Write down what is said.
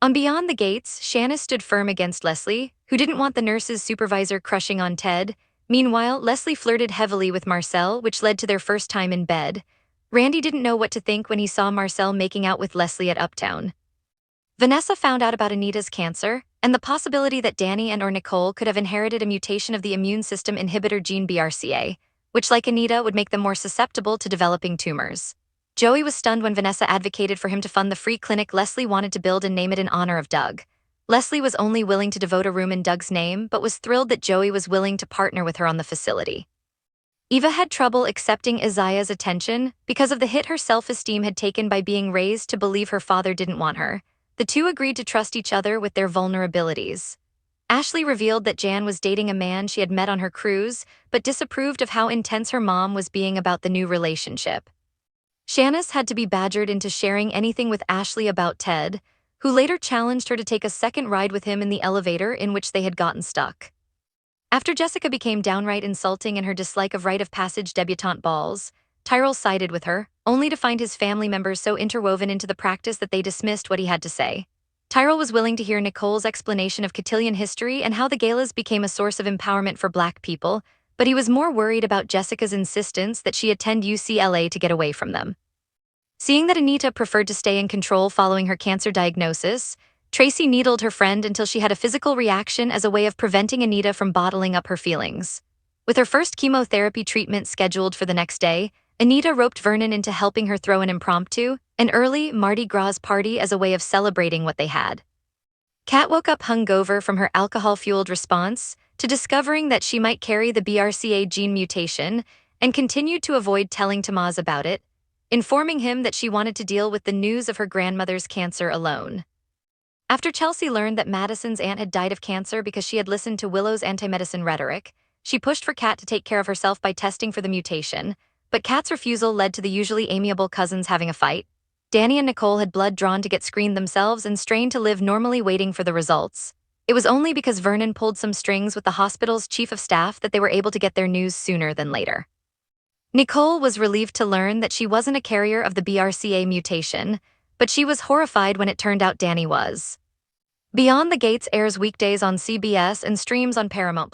On Beyond the Gates, Shanna stood firm against Leslie, who didn't want the nurse's supervisor crushing on Ted. Meanwhile, Leslie flirted heavily with Marcel, which led to their first time in bed. Randy didn't know what to think when he saw Marcel making out with Leslie at Uptown. Vanessa found out about Anita's cancer, and the possibility that Dani and or Nicole could have inherited a mutation of the immune system inhibitor gene BRCA, which, like Anita, would make them more susceptible to developing tumors. Joey was stunned when Vanessa advocated for him to fund the free clinic Leslie wanted to build and name it in honor of Doug. Leslie was only willing to devote a room in Doug's name, but was thrilled that Joey was willing to partner with her on the facility. Eva had trouble accepting Isaiah's attention because of the hit her self-esteem had taken by being raised to believe her father didn't want her. The two agreed to trust each other with their vulnerabilities. Ashley revealed that Jan was dating a man she had met on her cruise, but disapproved of how intense her mom was being about the new relationship. Shanice had to be badgered into sharing anything with Ashley about Ted, who later challenged her to take a second ride with him in the elevator in which they had gotten stuck. After Jessica became downright insulting in her dislike of rite of passage debutante balls, Tyrell sided with her, only to find his family members so interwoven into the practice that they dismissed what he had to say. Tyrell was willing to hear Nicole's explanation of cotillion history and how the galas became a source of empowerment for Black people, but he was more worried about Jessica's insistence that she attend UCLA to get away from them. Seeing that Anita preferred to stay in control following her cancer diagnosis, Tracy needled her friend until she had a physical reaction as a way of preventing Anita from bottling up her feelings. With her first chemotherapy treatment scheduled for the next day, Anita roped Vernon into helping her throw an early Mardi Gras party as a way of celebrating what they had. Kat woke up hungover from her alcohol-fueled response to discovering that she might carry the BRCA gene mutation and continued to avoid telling Tomas about it, informing him that she wanted to deal with the news of her grandmother's cancer alone. After Chelsea learned that Madison's aunt had died of cancer because she had listened to Willow's anti-medicine rhetoric, she pushed for Kat to take care of herself by testing for the mutation, but Kat's refusal led to the usually amiable cousins having a fight. Dani and Nicole had blood drawn to get screened themselves and strained to live normally waiting for the results. It was only because Vernon pulled some strings with the hospital's chief of staff that they were able to get their news sooner than later. Nicole was relieved to learn that she wasn't a carrier of the BRCA mutation, but she was horrified when it turned out Dani was. Beyond the Gates airs weekdays on CBS and streams on Paramount+.